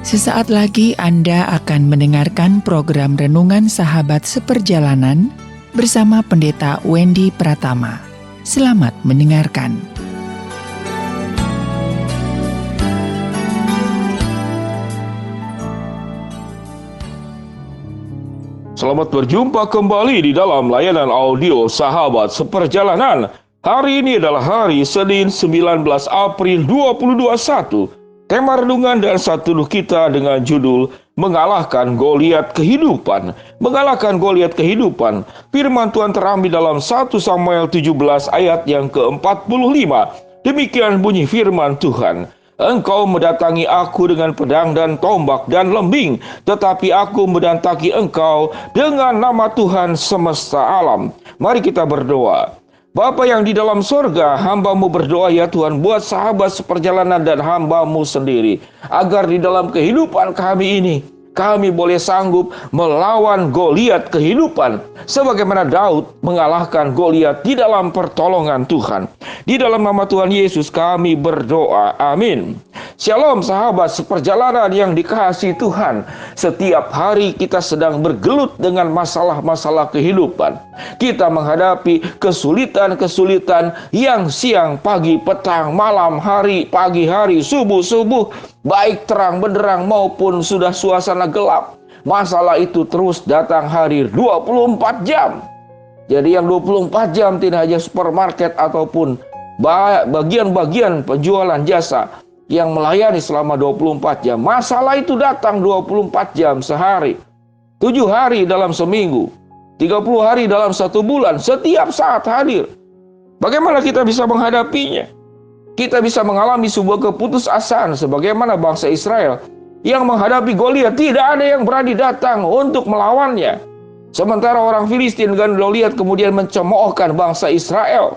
Sesaat lagi Anda akan mendengarkan program Renungan Sahabat Seperjalanan bersama Pendeta Wendy Pratama. Selamat mendengarkan. Selamat berjumpa kembali di dalam layanan audio Sahabat Seperjalanan. Hari ini adalah hari Senin 19 April 2021. Tema renungan dan satuduh kita dengan judul Mengalahkan Goliat Kehidupan. Mengalahkan Goliat Kehidupan. Firman Tuhan terambil dalam 1 Samuel 17 ayat yang ke-45. Demikian bunyi firman Tuhan. Engkau mendatangi aku dengan pedang dan tombak dan lembing, tetapi aku mendatangi engkau dengan nama Tuhan semesta alam. Mari kita berdoa. Bapa yang di dalam sorga, hamba-Mu berdoa ya Tuhan buat sahabat seperjalanan dan hamba-Mu sendiri. Agar di dalam kehidupan kami ini, kami boleh sanggup melawan Goliat kehidupan. Sebagaimana Daud mengalahkan Goliat di dalam pertolongan Tuhan. Di dalam nama Tuhan Yesus kami berdoa. Amin. Shalom sahabat seperjalanan yang dikasihi Tuhan. Setiap hari kita sedang bergelut dengan masalah-masalah kehidupan. Kita menghadapi kesulitan-kesulitan yang siang, pagi, petang, malam, hari, pagi hari, subuh, baik terang benderang maupun sudah suasana gelap. Masalah itu terus datang hadir 24 jam. Jadi yang 24 jam tidak hanya supermarket ataupun bagian-bagian penjualan jasa yang melayani selama 24 jam. Masalah itu datang 24 jam sehari. 7 hari dalam seminggu. 30 hari dalam 1 bulan. Setiap saat hadir. Bagaimana kita bisa menghadapinya? Kita bisa mengalami sebuah keputusasaan sebagaimana bangsa Israel yang menghadapi Goliat. Tidak ada yang berani datang untuk melawannya. Sementara orang Filistin dan Goliat kemudian mencemoohkan bangsa Israel.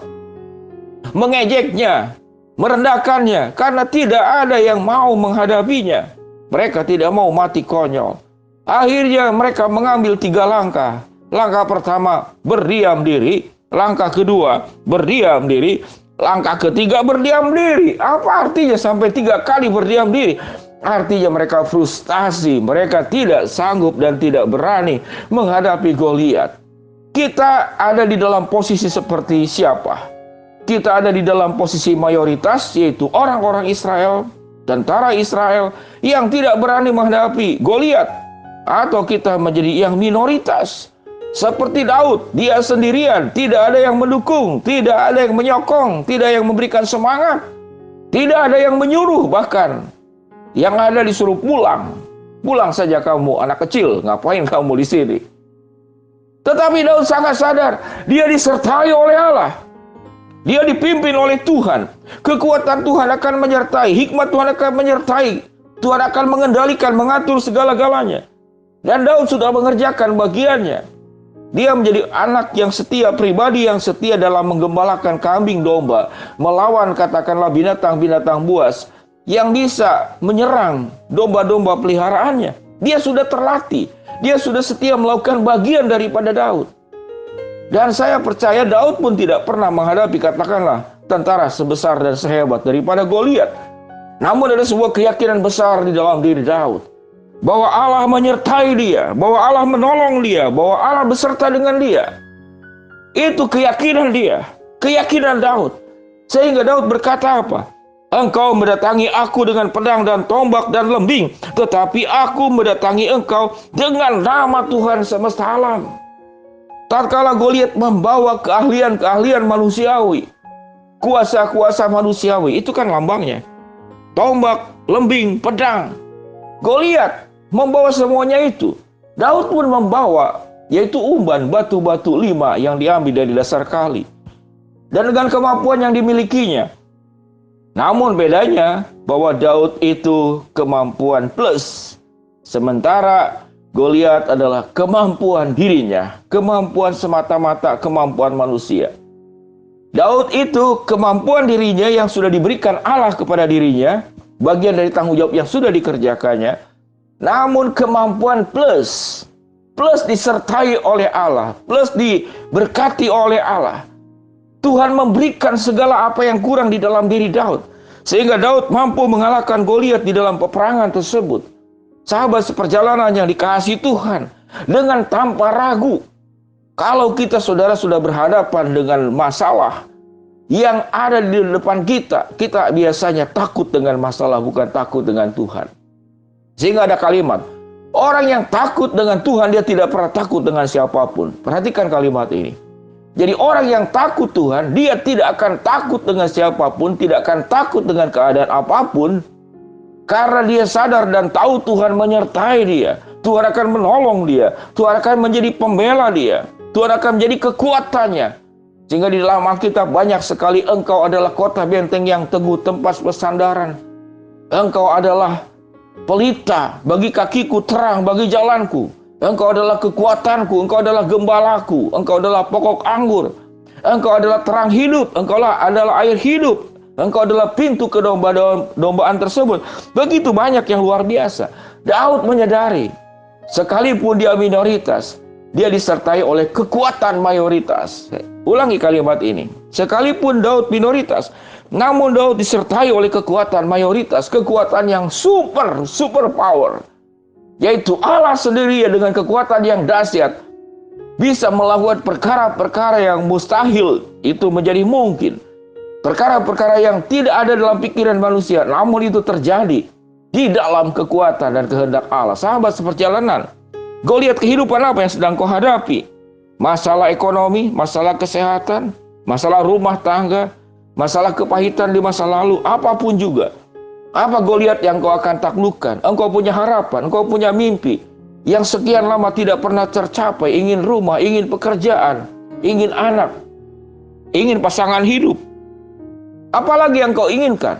Mengejeknya, merendahkannya karena tidak ada yang mau menghadapinya. Mereka tidak mau mati konyol. Akhirnya mereka mengambil 3 langkah. Langkah pertama, berdiam diri. Langkah kedua, berdiam diri. Langkah ketiga, berdiam diri. Apa artinya sampai 3 kali berdiam diri? Artinya mereka frustasi. Mereka tidak sanggup dan tidak berani menghadapi Goliat. Kita ada di dalam posisi seperti siapa? Kita ada di dalam posisi mayoritas, yaitu orang-orang Israel, tentara Israel yang tidak berani menghadapi Goliat. Atau kita menjadi yang minoritas. Seperti Daud, dia sendirian, tidak ada yang mendukung, tidak ada yang menyokong, tidak yang memberikan semangat, tidak ada yang menyuruh bahkan. Yang ada disuruh pulang. Pulang saja kamu anak kecil, ngapain kamu di sini? Tetapi Daud sangat sadar, dia disertai oleh Allah. Dia dipimpin oleh Tuhan. Kekuatan Tuhan akan menyertai, hikmat Tuhan akan menyertai. Tuhan akan mengendalikan, mengatur segala-galanya. Dan Daud sudah mengerjakan bagiannya. Dia menjadi anak yang setia, pribadi yang setia dalam menggembalakan kambing domba, melawan katakanlah binatang-binatang buas yang bisa menyerang domba-domba peliharaannya. Dia sudah terlatih, dia sudah setia melakukan bagian daripada Daud. Dan saya percaya Daud pun tidak pernah menghadapi katakanlah tentara sebesar dan sehebat daripada Goliat. Namun ada sebuah keyakinan besar di dalam diri Daud. Bahwa Allah menyertai dia, bahwa Allah menolong dia, bahwa Allah beserta dengan dia. Itu keyakinan dia, keyakinan Daud. Sehingga Daud berkata apa? Engkau mendatangi aku dengan pedang dan tombak dan lembing, tetapi aku mendatangi engkau dengan nama Tuhan semesta alam. Tatkala Goliat membawa keahlian-keahlian manusiawi, kuasa-kuasa manusiawi, itu kan lambangnya. Tombak, lembing, pedang. Goliat membawa semuanya itu. Daud pun membawa, yaitu umban, batu-batu 5 yang diambil dari dasar kali. Dan dengan kemampuan yang dimilikinya. Namun bedanya bahwa Daud itu kemampuan plus. Sementara Goliat adalah kemampuan dirinya. Kemampuan semata-mata kemampuan manusia. Daud itu kemampuan dirinya yang sudah diberikan Allah kepada dirinya. Bagian dari tanggung jawab yang sudah dikerjakannya. Namun kemampuan plus. Plus disertai oleh Allah. Plus diberkati oleh Allah. Tuhan memberikan segala apa yang kurang di dalam diri Daud. Sehingga Daud mampu mengalahkan Goliat di dalam peperangan tersebut. Sahabat seperjalanan yang dikasihi Tuhan, dengan tanpa ragu, kalau kita saudara sudah berhadapan dengan masalah yang ada di depan kita, kita biasanya takut dengan masalah, bukan takut dengan Tuhan. Sehingga ada kalimat, orang yang takut dengan Tuhan, dia tidak pernah takut dengan siapapun. Perhatikan kalimat ini. Jadi orang yang takut Tuhan, dia tidak akan takut dengan siapapun, tidak akan takut dengan keadaan apapun, karena dia sadar dan tahu Tuhan menyertai dia. Tuhan akan menolong dia. Tuhan akan menjadi pembela dia. Tuhan akan menjadi kekuatannya. Sehingga di dalam Alkitab banyak sekali, engkau adalah kota benteng yang teguh, tempat bersandaran. Engkau adalah pelita bagi kakiku, terang bagi jalanku. Engkau adalah kekuatanku, engkau adalah gembalaku, engkau adalah pokok anggur. Engkau adalah terang hidup, engkau adalah air hidup. Engkau adalah pintu ke domba-dombaan tersebut. Begitu banyak yang luar biasa. Daud menyadari, sekalipun dia minoritas, dia disertai oleh kekuatan mayoritas. Ulangi kalimat ini. Sekalipun Daud minoritas, namun Daud disertai oleh kekuatan mayoritas. Kekuatan yang super power. Yaitu Allah sendiri dengan kekuatan yang dahsyat. Bisa melakukan perkara-perkara yang mustahil itu menjadi mungkin. Perkara-perkara yang tidak ada dalam pikiran manusia, namun itu terjadi di dalam kekuatan dan kehendak Allah. Sahabat seperjalanan, kau lihat kehidupan apa yang sedang kau hadapi? Masalah ekonomi, masalah kesehatan, masalah rumah tangga, masalah kepahitan di masa lalu, apapun juga. Apa kau lihat yang kau akan taklukkan? Engkau punya harapan, engkau punya mimpi yang sekian lama tidak pernah tercapai. Ingin rumah, ingin pekerjaan, ingin anak, ingin pasangan hidup. Apalagi yang kau inginkan?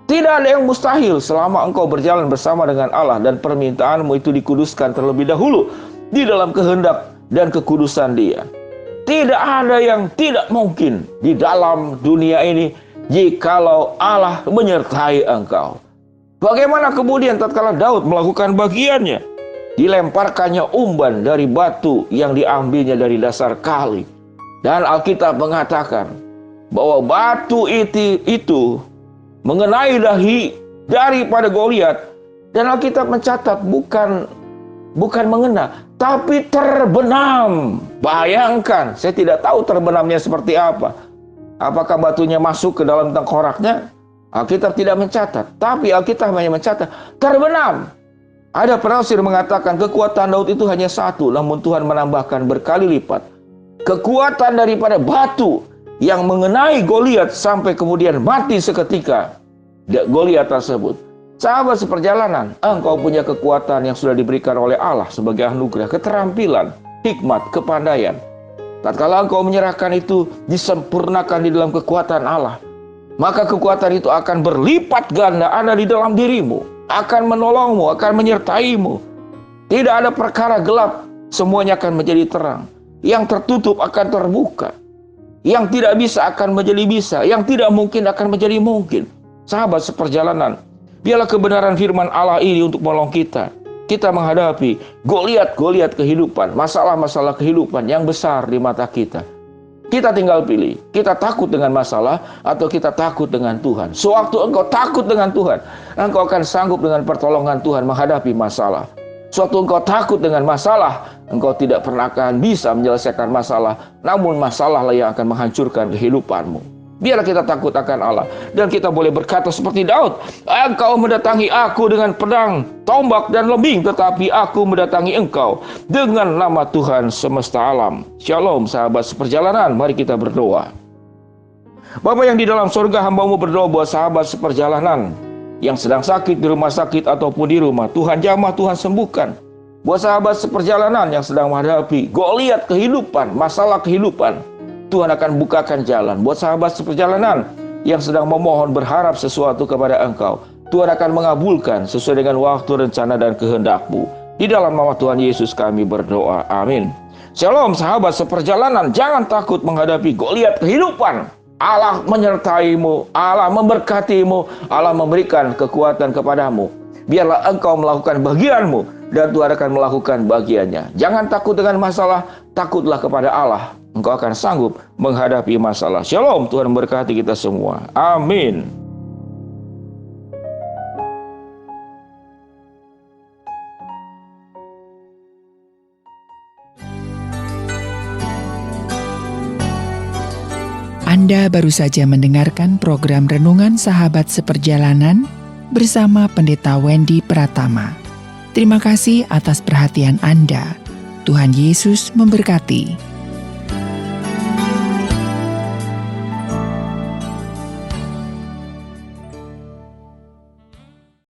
Tidak ada yang mustahil selama engkau berjalan bersama dengan Allah dan permintaanmu itu dikuduskan terlebih dahulu di dalam kehendak dan kekudusan Dia. Tidak ada yang tidak mungkin di dalam dunia ini jikalau Allah menyertai engkau. Bagaimana kemudian tatkala Daud melakukan bagiannya? Dilemparkannya umban dari batu yang diambilnya dari dasar kali. Dan Alkitab mengatakan bahwa batu itu mengenai dahi daripada Goliat, dan Alkitab mencatat bukan mengena, tapi terbenam. Bayangkan, saya tidak tahu terbenamnya seperti apa. Apakah batunya masuk ke dalam tengkoraknya? Alkitab tidak mencatat, tapi Alkitab hanya mencatat terbenam. Ada penafsir mengatakan kekuatan Daud itu hanya satu, namun Tuhan menambahkan berkali lipat. Kekuatan daripada batu yang mengenai Goliat sampai kemudian mati seketika Goliat tersebut. Sahabat seperjalanan, engkau punya kekuatan yang sudah diberikan oleh Allah sebagai anugerah, keterampilan, hikmat, kepandaian. Tatkala engkau menyerahkan itu, disempurnakan di dalam kekuatan Allah, maka kekuatan itu akan berlipat ganda ada di dalam dirimu, akan menolongmu, akan menyertaimu. Tidak ada perkara gelap, semuanya akan menjadi terang. Yang tertutup akan terbuka. Yang tidak bisa akan menjadi bisa. Yang tidak mungkin akan menjadi mungkin. Sahabat seperjalanan, biarlah kebenaran firman Allah ini untuk menolong kita. Kita menghadapi Goliat kehidupan, masalah-masalah kehidupan yang besar di mata kita. Kita tinggal pilih, kita takut dengan masalah atau kita takut dengan Tuhan. Sewaktu engkau takut dengan Tuhan, engkau akan sanggup dengan pertolongan Tuhan menghadapi masalah. Sewaktu engkau takut dengan masalah, engkau tidak pernah akan bisa menyelesaikan masalah, namun masalahlah yang akan menghancurkan kehidupanmu. Biarlah kita takut akan Allah, dan kita boleh berkata seperti Daud, engkau mendatangi aku dengan pedang, tombak dan lembing, tetapi aku mendatangi engkau dengan nama Tuhan semesta alam. Shalom sahabat seperjalanan, mari kita berdoa. Bapa yang di dalam surga, hamba-Mu berdoa buat sahabat seperjalanan yang sedang sakit di rumah sakit ataupun di rumah. Tuhan jamah, Tuhan sembuhkan. Buat sahabat seperjalanan yang sedang menghadapi Goliat kehidupan, masalah kehidupan, Tuhan akan bukakan jalan. Buat sahabat seperjalanan yang sedang memohon berharap sesuatu kepada Engkau, Tuhan akan mengabulkan sesuai dengan waktu, rencana, dan kehendak-Mu. Di dalam nama Tuhan Yesus kami berdoa. Amin. Shalom sahabat seperjalanan, jangan takut menghadapi Goliat kehidupan. Allah menyertaimu, Allah memberkatimu, Allah memberikan kekuatan kepadamu. Biarlah engkau melakukan bagianmu dan Tuhan akan melakukan bagiannya. Jangan takut dengan masalah, takutlah kepada Allah. Engkau akan sanggup menghadapi masalah. Shalom, Tuhan memberkati kita semua. Amin. Anda baru saja mendengarkan program Renungan Sahabat Seperjalanan bersama Pendeta Wendy Pratama. Terima kasih atas perhatian Anda. Tuhan Yesus memberkati.